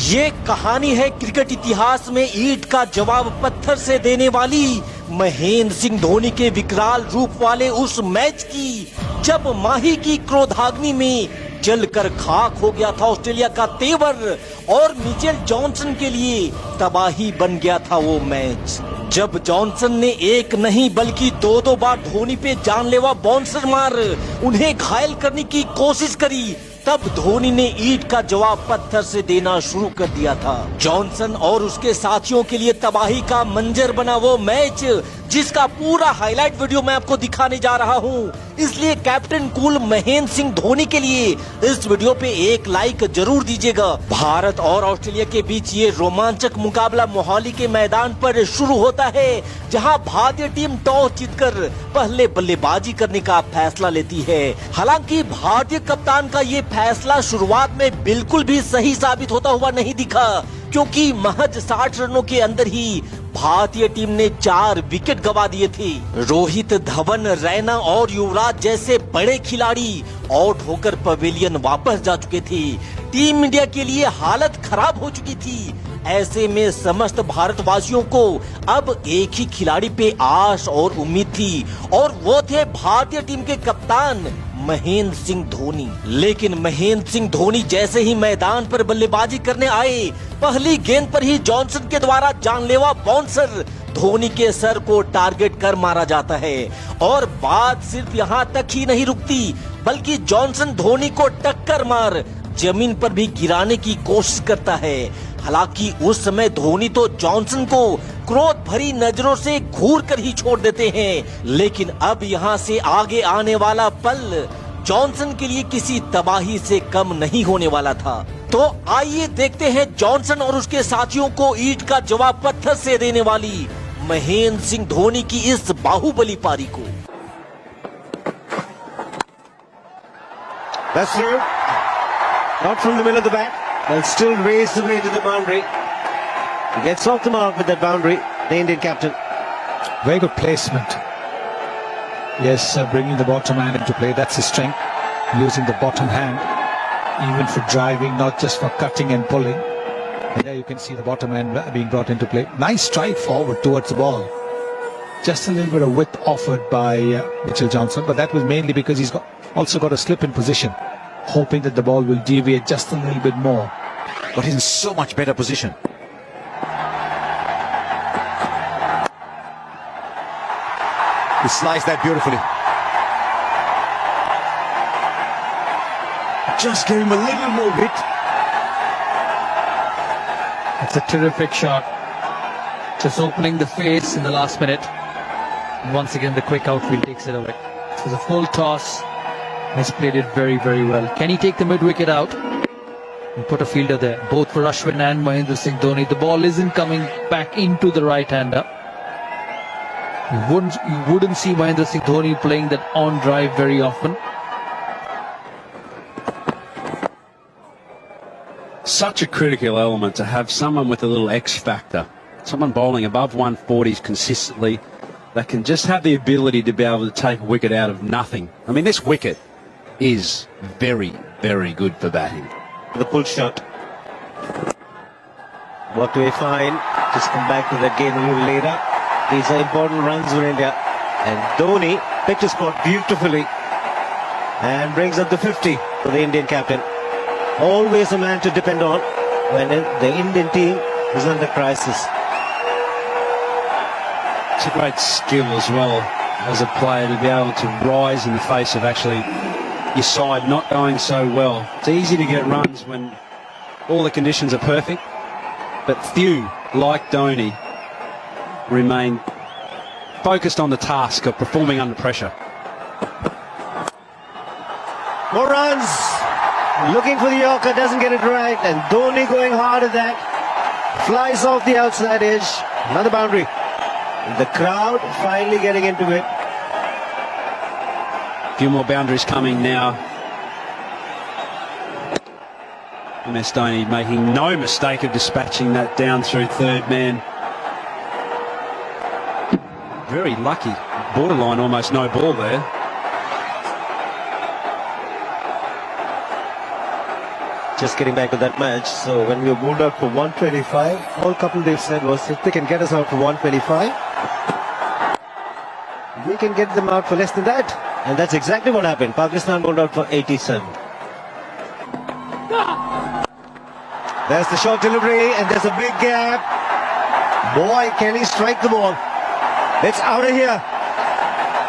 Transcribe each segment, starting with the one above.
ये कहानी है क्रिकेट इतिहास में ईंट का जवाब पत्थर से देने वाली महेंद्र सिंह धोनी के विकराल रूप वाले उस मैच की, जब माही की क्रोधाग्नि में जलकर खाक हो गया था ऑस्ट्रेलिया का तेवर और मिचेल जॉनसन के लिए तबाही बन गया था वो मैच। जब जॉनसन ने एक नहीं बल्कि दो बार धोनी पे जानलेवा बाउंसर मार उन्हें घायल करने की कोशिश करी, तब धोनी ने ईंट का जवाब पत्थर से देना शुरू कर दिया था। जॉनसन और उसके साथियों के लिए तबाही का मंजर बना वो मैच, जिसका पूरा हाईलाइट वीडियो मैं आपको दिखाने जा रहा हूं। इसलिए कैप्टन कूल महेंद्र सिंह धोनी के लिए इस वीडियो पे एक लाइक जरूर दीजिएगा। भारत और ऑस्ट्रेलिया के बीच ये रोमांचक मुकाबला मोहाली के मैदान पर शुरू होता है, जहां भारतीय टीम टॉस जीतकर पहले बल्लेबाजी करने का फैसला लेती है। हालांकि भारतीय कप्तान का ये फैसला शुरुआत में बिल्कुल भी सही साबित होता हुआ नहीं दिखा, क्योंकि महज 60 रनों के अंदर ही भारतीय टीम ने 4 विकेट गंवा दिए थे। रोहित, धवन, रैना और युवराज जैसे बड़े खिलाड़ी आउट होकर पवेलियन वापस जा चुके थे। टीम इंडिया के लिए हालत खराब हो चुकी थी। ऐसे में समस्त भारतवासियों को अब एक ही खिलाड़ी पे आस और उम्मीद थी, और वो थे भारतीय टीम के कप्तान महेंद्र सिंह धोनी। लेकिन महेंद्र सिंह धोनी जैसे ही मैदान पर बल्लेबाजी करने आए, पहली गेंद पर ही जॉनसन के द्वारा जानलेवा बाउंसर धोनी के सर को टारगेट कर मारा जाता है। और बात सिर्फ यहाँ तक ही नहीं रुकती, बल्कि जॉनसन धोनी को टक्कर मार जमीन पर भी गिराने की कोशिश करता है। हालांकि उस समय धोनी तो जॉनसन को क्रोध भरी नजरों से घूर कर ही छोड़ देते हैं। लेकिन अब यहाँ से आगे आने वाला पल जॉनसन के लिए किसी तबाही से कम नहीं होने वाला था। तो आइए देखते हैं जॉनसन और उसके साथियों को ईंट का जवाब पत्थर से देने वाली महेंद्र सिंह धोनी की इस बाहुबली पारी को। Not from the middle of the bat, but still raised away to the boundary. He gets off the mark with that boundary, the Indian captain. Very good placement. Yes, bringing the bottom hand into play, that's his strength. Using the bottom hand, even for driving, not just for cutting and pulling. And there you can see the bottom hand being brought into play. Nice stride forward towards the ball. Just a little bit of width offered by Mitchell Johnson, but that was mainly because he's also got a slip in position, hoping that the ball will deviate just a little bit more. But he's in so much better position. He sliced that beautifully. Just gave him a little more bit. It's a terrific shot. Just opening the face in the last minute. And once again, the quick outfield takes it away. It was a full toss. He's played it very, very well. Can he take the mid-wicket out and put a fielder there? Both for Ashwin and Mahendra Singh Dhoni. The ball isn't coming back into the right-hander. You wouldn't see Mahendra Singh Dhoni playing that on drive very often. Such a critical element to have someone with a little X factor, someone bowling above 140s consistently, that can just have the ability to be able to take a wicket out of nothing. I mean, this wicket is very, very good for batting. The pull shot. Worked away fine. Just come back to that game a little later. These are important runs for India. And Dhoni picked his spot beautifully and brings up the 50 for the Indian captain. Always a man to depend on when the Indian team is under crisis. It's a great skill as well as a player to be able to rise in the face of actually your side not going so well. It's easy to get runs when all the conditions are perfect, but few, like Dhoni, remain focused on the task of performing under pressure. More runs. Looking for the Yorker, doesn't get it right, and Dhoni going hard at that. Flies off the outside edge. Another boundary. The crowd finally getting into it. A few more boundaries coming now. MS Dhoni making no mistake of dispatching that down through third man. Very lucky. Borderline almost no ball there. Just getting back to that match. So when we were moved out for 125, all couple they've said was if they can get us out for 125, we can get them out for less than that. And that's exactly what happened. Pakistan bowled out for 87. There's the short delivery and there's a big gap. Boy, can he strike the ball. It's out of here.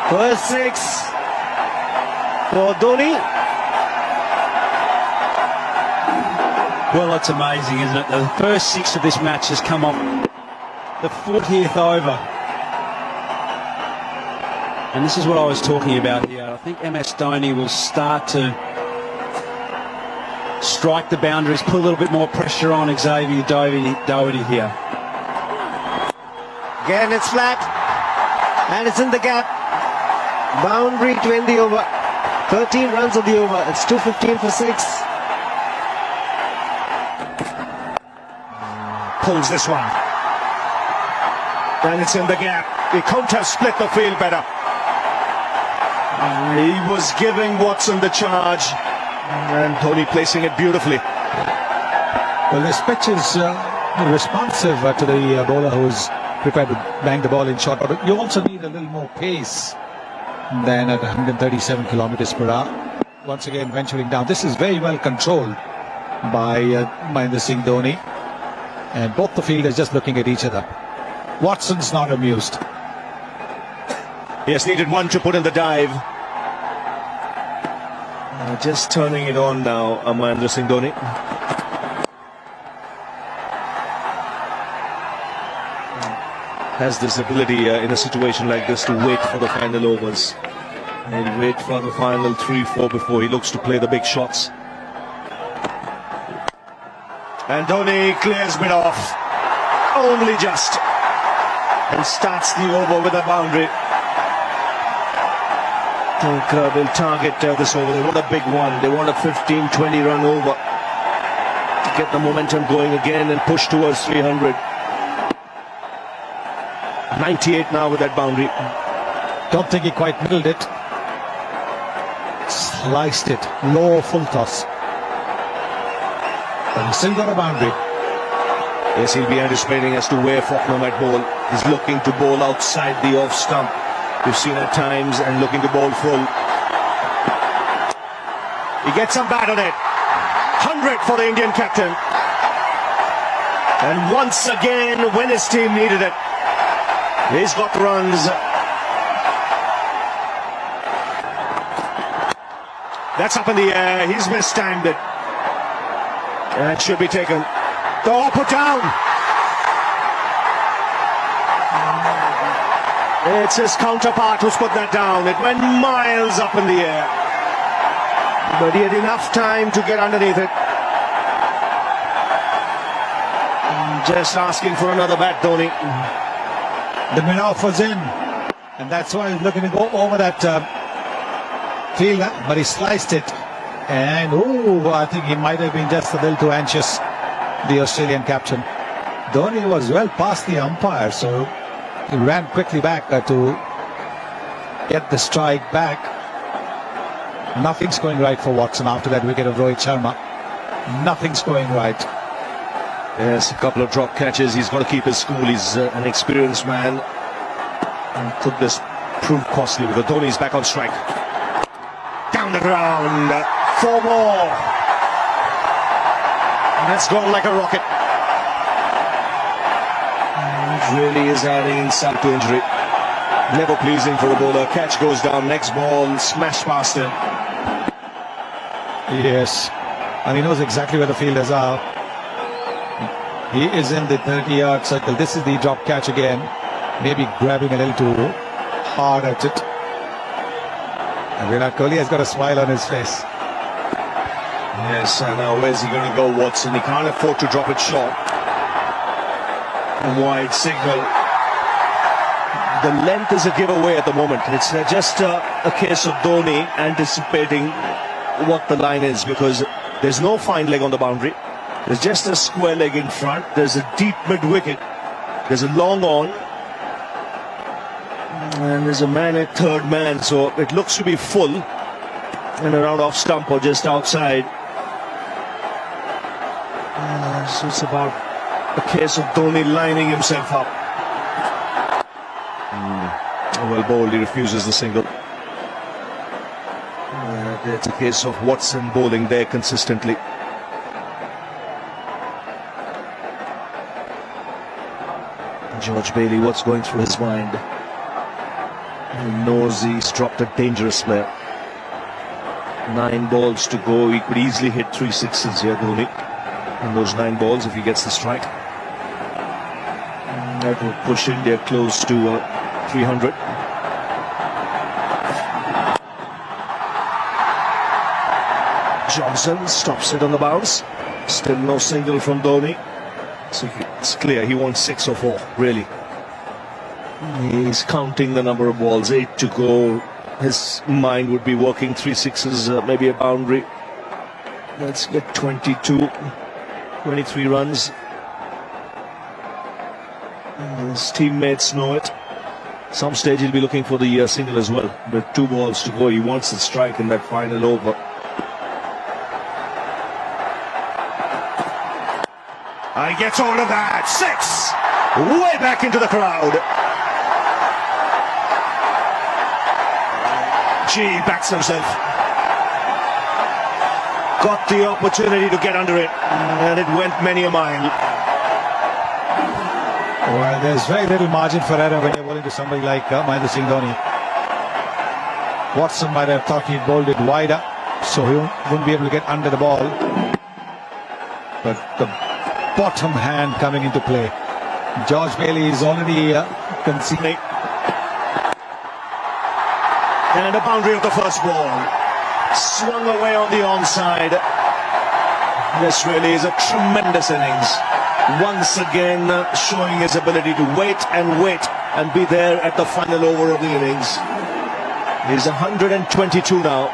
First 6 for Dhoni. Well, it's amazing, isn't it? The first 6 of this match has come off the 40th over. And this is what I was talking about here. I think MS Dhoni will start to strike the boundaries, put a little bit more pressure on Xavier Doherty here. Again, it's flat. And it's in the gap. Boundary to end the over. 13 runs of the over. It's 215 for 6. Pulls this one. And it's in the gap. He couldn't have split the field better. He was giving Watson the charge. And Dhoni placing it beautifully. Well, this pitch is responsive to the bowler who's prepared to bang the ball in short order. You also need a little more pace than at 137 kilometers per hour. Once again, venturing down. This is very well controlled by Mahendra Singh Dhoni. And both the fielders just looking at each other. Watson's not amused. He has needed one to put in the dive. Just turning it on now, Mahendra Singh Dhoni. Has this ability in a situation like this to wait for the final overs and wait for the final 3-4 before he looks to play the big shots. And Dhoni clears mid off, only just, and starts the over with a boundary. I think they'll target this over. They want a big one. They want a 15-20 run over to get the momentum going again and push towards 300. 98 now with that boundary. Don't think he quite middled it. Sliced it. Low full toss. But he's still got a boundary. Yes, he'll be anticipating as to where Faulkner might bowl. He's looking to bowl outside the off stump. We've seen at times, and looking to bowl full. He gets some bat on it. 100 for the Indian captain. And once again, when his team needed it, he's got runs. That's up in the air. He's mistimed it. And it should be taken. Oh, put down. It's his counterpart who's put that down. It went miles up in the air. But he had enough time to get underneath it. Just asking for another bat, Dhoni. The mid-off was in. And that's why he's looking to go over that fielder. But he sliced it. And, I think he might have been just a little too anxious, the Australian captain. Dhoni was well past the umpire, so he ran quickly back to get the strike back. Nothing's going right for Watson after that wicket of Rohit Sharma. Nothing's going right. Yes, a couple of drop catches. He's got to keep his cool. He's an experienced man. And could this prove costly because Dhoni's back on strike. Down the ground. 4 more. And that's gone like a rocket. It really is adding insult to injury. Never pleasing for a bowler. Catch goes down. Next ball, smash past him. Yes. And he knows exactly where the fielders are. He is in the 30-yard circle. This is the drop catch again. Maybe grabbing a little too hard at it. And Virat Kohli has got a smile on his face. Yes, and now where's he going to go, Watson? He can't afford to drop it short. A wide signal. The length is a giveaway at the moment. It's just a case of Dhoni anticipating what the line is because there's no fine leg on the boundary. There's just a square leg in front. There's a deep mid-wicket. There's a long on. And there's a man at third man, so it looks to be full and around off stump or just outside. So it's about a case of Dhoni lining himself up. Well bowled, he refuses the single. It's a case of Watson bowling there consistently. George Bailey, what's going through his mind? He knows he's dropped a dangerous player. 9 balls to go. He could easily hit 3 sixes here, Dhoni. In those 9 balls, if he gets the strike, that will push India close to 300. Johnson stops it on the bounce. Still no single from Dhoni. So it's clear he wants 6 or 4, really. He's counting the number of balls, 8 to go. His mind would be working 3 sixes, maybe a boundary. Let's get 22, 23 runs. His teammates know it. Some stage he'll be looking for the single as well. With 2 balls to go, he wants the strike in that final over. I gets all of that. 6! Way back into the crowd. Gee, backs himself. Got the opportunity to get under it, and it went many a mile. Well, there's very little margin for error when you're bowling to somebody like Mahendra Singh Dhoni. Watson might have thought he'd bowled it wider, so he wouldn't be able to get under the ball. But the bottom hand coming into play. George Bailey is already conceding. And a boundary of the first ball. Swung away on the onside. This really is a tremendous innings. Once again showing his ability to wait and be there at the final over of the innings. He's 122 now.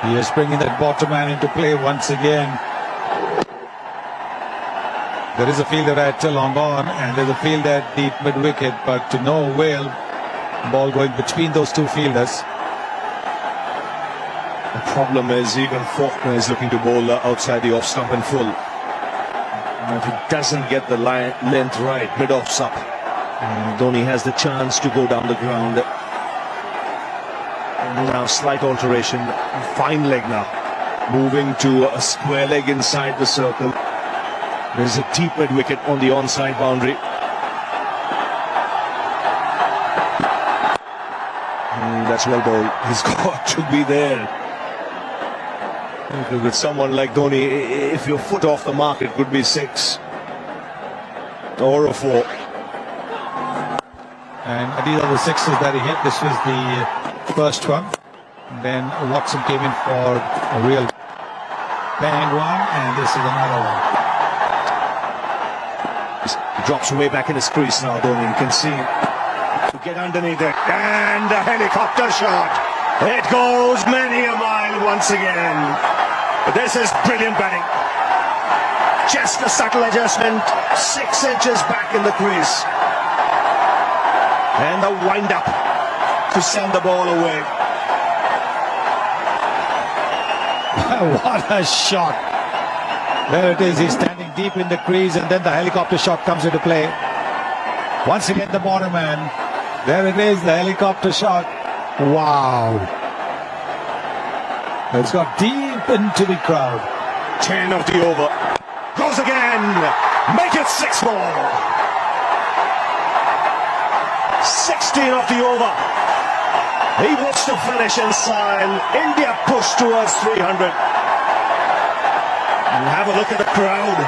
He is bringing that bottom hand into play once again. There is a fielder at long on and there's a fielder at deep mid-wicket, but to no avail. Ball going between those 2 fielders. The problem is even Faulkner is looking to bowl outside the off stump in full. And if he doesn't get the length right, mid-offs up, Dhoni has the chance to go down the ground. Now slight alteration, fine leg now. Moving to a square leg inside the circle. There's a deep mid-wicket on the onside boundary. That's well bowled. He's got to be there. With someone like Dhoni, if your foot off the mark, it could be 6 or a 4. And these are the 6s that he hit. This was the first one. Then Watson came in for a real bang one, and this is another one. He drops way back in his crease now, Dhoni. You can see to get underneath it, and a helicopter shot. It goes many a mile once again. This is brilliant batting. Just a subtle adjustment, 6 inches back in the crease, and the wind up to send the ball away. What a shot! There it is. He's standing deep in the crease, and then the helicopter shot comes into play. Once again, the bottom man. There it is, the helicopter shot. Wow! It's got deep into the crowd. 10 of the over. Goes again. Make it 6 ball. 16 of the over. He wants to finish inside. India push towards 300. And have a look at the crowd.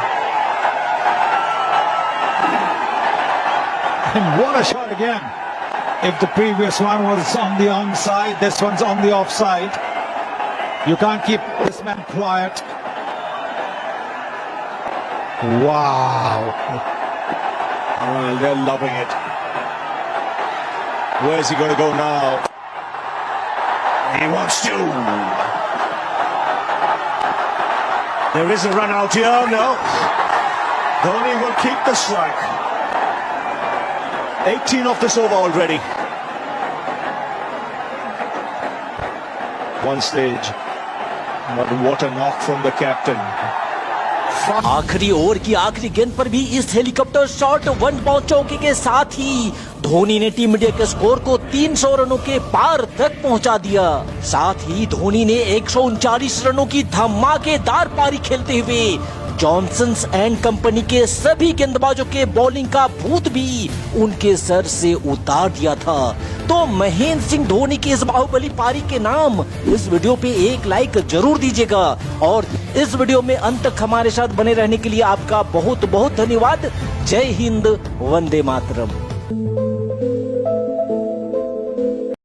And what a shot again. If the previous one was on the onside, this one's on the offside. You can't keep this man quiet. Wow. Well, they're loving it. Where's he going to go now? He wants to. There is a run out here. No. Dhoni will keep the strike. 18 off this over already. One stage. But what a knock from the captain. आखिरी over की आखिरी गेंद पर भी इस helicopter shot one bound चौके के साथ ही धोनी ने टीम इंडिया के स्कोर को 300 रनों के पार तक पहुंचा दिया। साथ ही धोनी ने 139 रनों की धमाकेदार पारी खेलते हुए जॉनसन्स एंड कंपनी के सभी गेंदबाजों के बॉलिंग का भूत भी उनके सर से उतार दिया था। तो महेंद्र सिंह धोनी की इस बाहुबली पारी के नाम इस वीडियो पे एक लाइक जरूर दीजिएगा और इस वीडियो में अंत तक हमारे साथ बने रहने के लिए आपका बहुत बहुत धन्यवाद। जय हिंद, वंदे मातरम।